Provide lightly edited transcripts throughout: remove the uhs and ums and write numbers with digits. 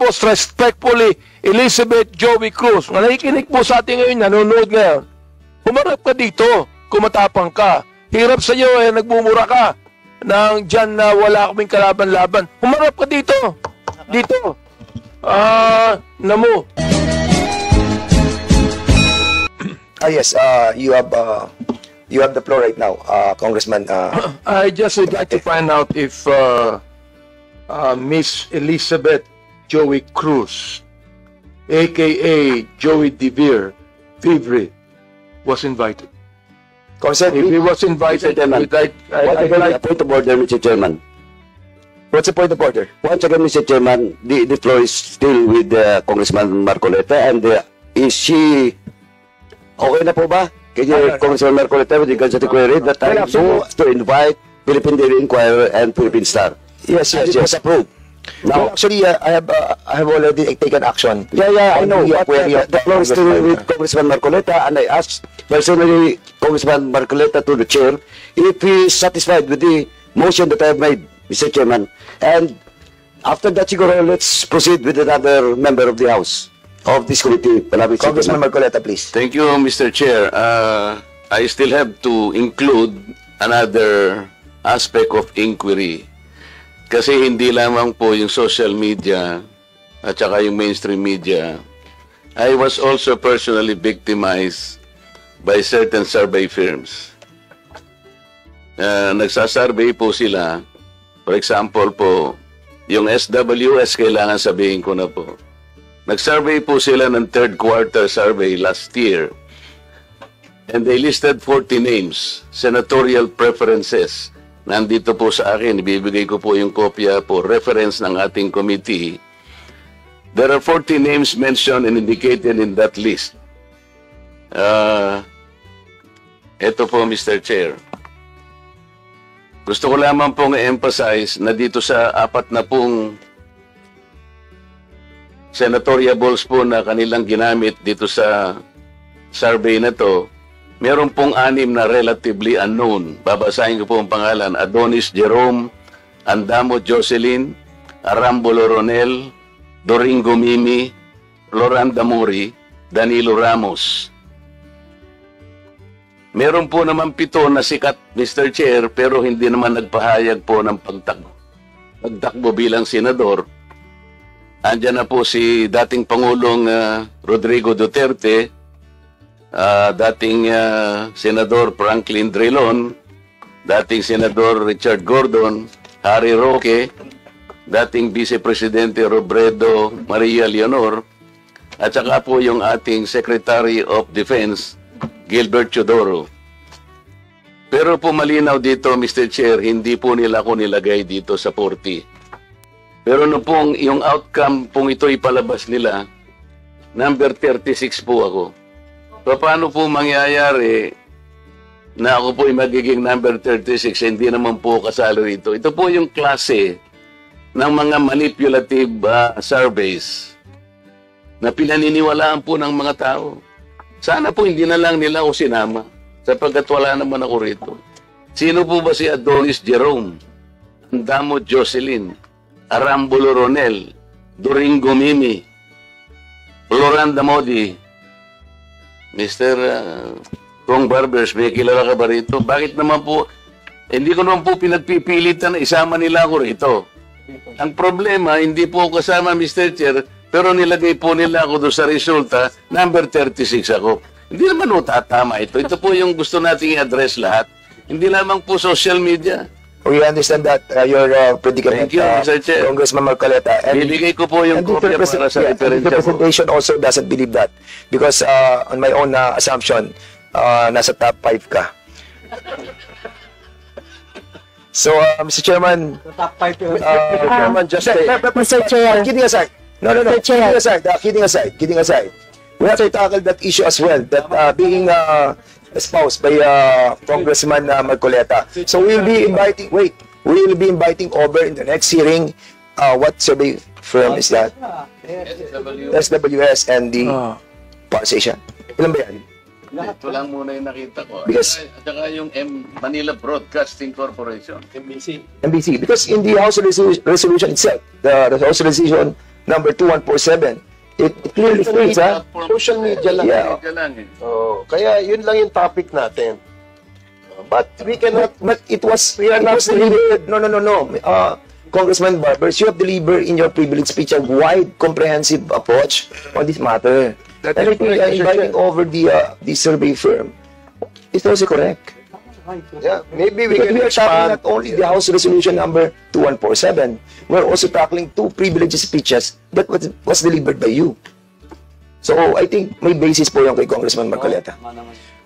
Most respectfully, Elizabeth Joey Cruz. Nakikinig po sa atin ngayon, nanonood ngayon. Humarap ka dito, kumatapang ka. Hirap sa iyo, nagmumura ka nang dyan na wala kaming kalaban-laban. Humarap ka dito. Dito. Namo. Yes, you have the floor right now, Congressman. I just would like to find out if Miss Elizabeth Joey Cruz, aka Joey DeVere, was invited. Congressman, If he was invited, Mr. Chairman, I'd like point of order, Mr. Chairman. what's the point of order? Once again, Mr. Chairman, the floor is still with Congressman Marcoleta, and is she okay na po ba? Can you, Congressman Marcoleta, with regards to the query that I move to invite Philippine Daily Inquirer and Philippine Star? Yes, And it was approved. Now, actually, I have already taken action. Yeah, I know. On the But query of the floor is still with Congressman Marcoleta, and I asked personally Congressman Marcoleta to the chair if he is satisfied with the motion that I have made, Mr. Chairman. And after that, siguro, let's proceed with another member of the House of this committee. Congressman Marcoleta, please. Thank you, Mr. Chair. I still have to include another aspect of inquiry. Kasi hindi lamang po yung social media at saka yung mainstream media. I was also personally victimized by certain survey firms. Nagsasurvey po sila. For example po, yung SWS, kailangan sabihin ko na po. Nag-survey po sila ng third quarter survey last year. And they listed 40 names, senatorial preferences. Nandito po sa akin, ibibigay ko po yung kopya po, reference ng ating committee. There are 40 names mentioned and indicated in that list. Ito po, Mr. Chair. Gusto ko lamang pong i-emphasize na dito sa apat na pong senatoriables po na kanilang ginamit dito sa survey na to, meron pong 6 na relatively unknown. Babasahin ko po ang pangalan. Adonis Jerome, Andamo Jocelyn, Arambulo Ronel, Doringo Mimi, Floranda Mori, Danilo Ramos. Meron po naman 7 na sikat, Mr. Chair, pero hindi naman nagpahayag po ng pagtakbo bilang senador. Andiyan na po si dating Pangulong Rodrigo Duterte, dating Senador Franklin Drilon, dating Senador Richard Gordon, Harry Roque, dating Vice Presidente Robredo Maria Leonor, at saka po yung ating Secretary of Defense, Gilbert Chodoro. Pero po malinaw dito, Mr. Chair, hindi po nila ako nilagay dito sa 40. Pero no pong yung outcome pong ito ipalabas nila, number 36 po ako. Paano po mangyayari na ako po ay magiging number 36, hindi naman po kasalo rito? Ito po yung klase ng mga manipulative surveys na pinaniniwalaan po ng mga tao. Sana po hindi na lang nila ako sinama sapagkat wala naman ako rito. Sino po ba si Adonis Jerome, Andamo Jocelyn, Arambulo Ronel, Doringo Mimi, Floranda Modi, Mr. Kong Barbers, may kilala ka ba rito? Bakit naman po, hindi ko naman po pinagpipilitan na isama nila ako rito. Ang problema, hindi po ako kasama, Mr. Chair, pero nilagay po nila ako doon sa resulta, number 36 ako. Hindi naman po tatama ito. Ito po yung gusto nating i-address lahat. Hindi lamang po social media. We understand that your predicament, Thank you, Mr. Chair. Congressman Marcoleta. Bibigay ko po yung kopya para sa the referensya po. representation also doesn't believe that because on my own assumption, nasa top 5 ka. So, Mr. Chairman, Mr. Chairman, just Mr. Chair. kidding aside. No. Mr. Chair. Kidding aside. We have to tackle that issue as well, that being espoused by Congressman Marcoleta. So we will be inviting over in the next hearing, what survey firm is that? SWS and the Power Station. Ilan ba yan? Ito lang muna yung nakita ko. Because- At saka yung Manila Broadcasting Corporation. NBC. Because in the House resolution itself, the House resolution number 2147. It clearly states, Social media lang. Yeah. Oh, kaya yun lang yung topic natin. But we cannot, But it was We are not delivered. No. Congressman Barbers, you have delivered in your privilege speech a wide, comprehensive approach on this matter. That And I is think correct, Mr. inviting Chair. over the survey firm is also correct. yeah, maybe we Because can we are tackling expand. not only the House Resolution number 2147, we're also tackling 2 privileged speeches that was delivered by you. So I think may basis po yung kay Congressman Marcoleta.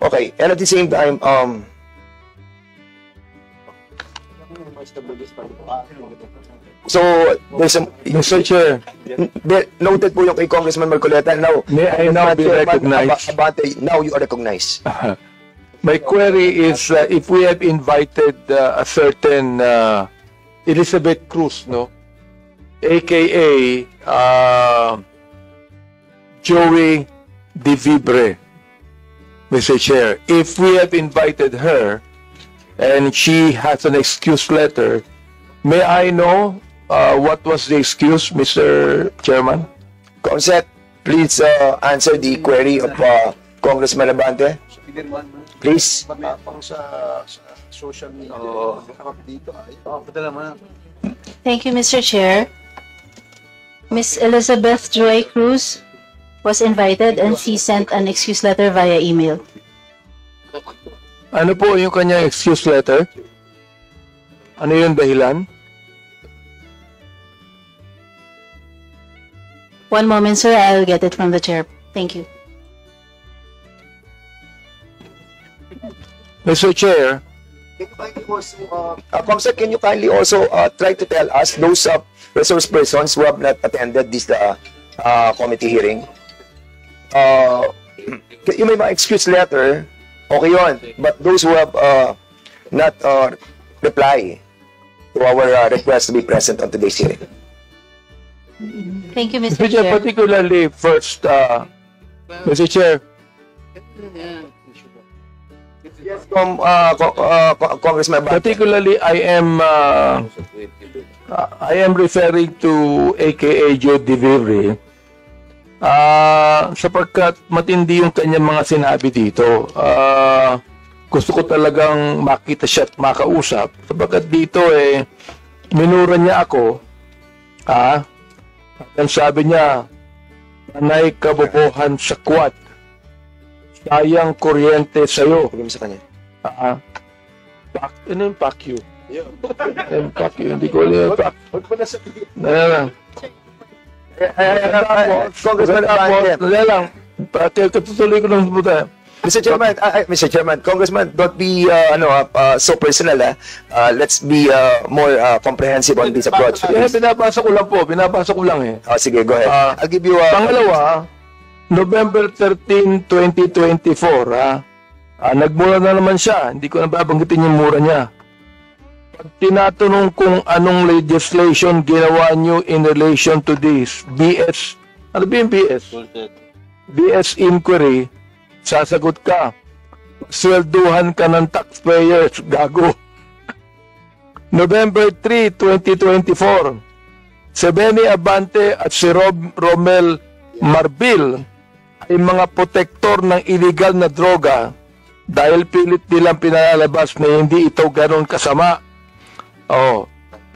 Okay, and at the same time, so there's a Mr. Chair, noted po yung kay Congressman Marcoleta. Now, May I now be recognized? Abante, now you are recognized. my query is if we have invited a certain Elizabeth Cruz, no, aka Joey De Vibre, Mr. Chair, if we have invited her and she has an excuse letter, may I know what was the excuse, Mr. Chairman? Consent, please answer the query of Congressman Abante. Please. Matapang sa social media. Harap dito. Thank you, Mr. Chair. Miss Elizabeth Joy Cruz was invited and she sent an excuse letter via email. Ano po yung kanyang excuse letter? Ano yung dahilan? One moment, sir. I'll get it from the chair. Thank you. Mr. Chair, Comsec, can you kindly also try to tell us those resource persons who have not attended this committee hearing? Yung may mga excuse letter, okay yun. But those who have not reply to our request to be present on today's hearing. Thank you, Mr. Mr. Chair, Chair. particularly first, Mr. Chair, Yes, Congressman Abante. particularly I am referring to AKA Joe De Vibre sapagkat matindi yung kanyang mga sinabi dito. Gusto ko talagang makita siya at makausap sapagkat dito minura niya ako at sabi niya, panay kabobohan sa kwad, sayang kuryente sa'yo. Sabi mo sa kanya. Ano yung pack you? Yung pack you, hindi ko alam yung pack. Congressman Abante. Katutuloy ko lang puta. Mr. Chairman, Congressman, don't be so personal. Let's be more comprehensive on this approach. Binabasa ko lang eh. Sige, go ahead. I'll give you Pangalawa, November 13, 2024, nagmura na naman siya. Hindi ko na babanggitin yung mura niya. Pag tinatanong kung anong legislation ginawa niyo in relation to this, BS, ano ba yung BS? BS inquiry, sasagot ka, swelduhan ka ng taxpayers, gago. November 3, 2024, si Benny Abante at si Romel Marbil ay mga protektor ng illegal na droga dahil pilit nilang pinalalabas na hindi ito ganoon kasama.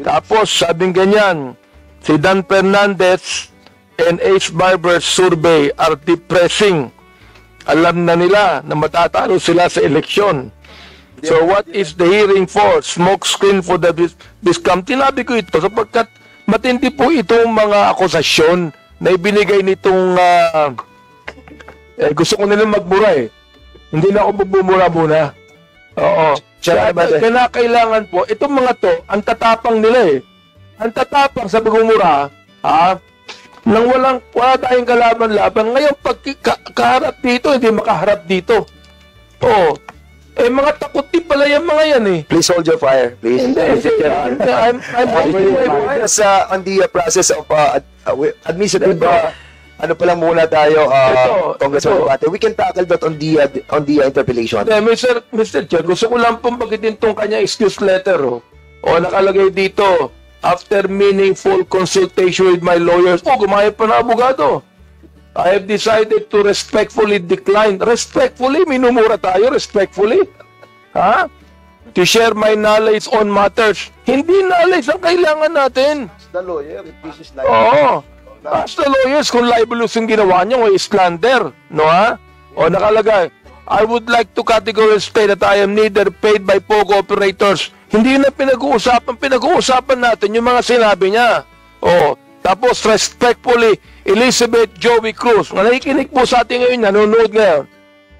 Tapos sabing ganyan, si Dan Fernandez and Ace Barber's survey are depressing. Alam na nila na matatalo sila sa eleksyon. So what is the hearing for? Smoke screen for the Biscam. Tinabi ko ito sapagkat matindi po itong mga akusasyon na ibinigay nitong gusto ko nilang magmura eh. Hindi na ako magbumura muna. Oo. Kaya kailangan po, itong mga to, ang tatapang nila eh. Ang tatapang sa pagmumura, nang wala tayong kalaban-laban. Ngayon, pag kaharap dito, hindi makaharap dito. Oo. Mga takot din pala yung mga yan eh. Please hold your fire, please. Hindi. I'm holding my fire. Just on the process of administrative, ano pa lang muna tayo, Congressman Abante. We can tackle that on the interpellation. Mr. Chair, gusto ko lang pong bagitin tong kanya excuse letter. O nakalagay dito, after meaningful consultation with my lawyers, gumayad pa na abogado. I have decided to respectfully decline. Respectfully? Minumura tayo, respectfully? Ha? To share my knowledge on matters. Hindi knowledge ang kailangan natin. The lawyer, if this is like... Oo. Ask the lawyers kung libelous yung ginawa niyo o slander. No ha? O nakalagay, I would like to categorically state that I am neither paid by POGO operators. Hindi yun ang pinag-uusapan. Pinag-uusapan natin yung mga sinabi niya. O, tapos respectfully, Elizabeth Joey Cruz, na nakikinig po sa atin ngayon, nanonood ngayon.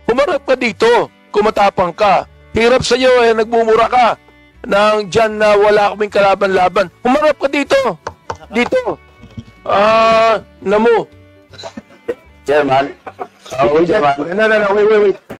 Humarap ka dito, kumatapang ka. Hirap sa iyo, nagmumura ka nang dyan na wala kaming kalaban-laban. Humarap ka dito. Dito. Namo. Chairman. Wait, wait.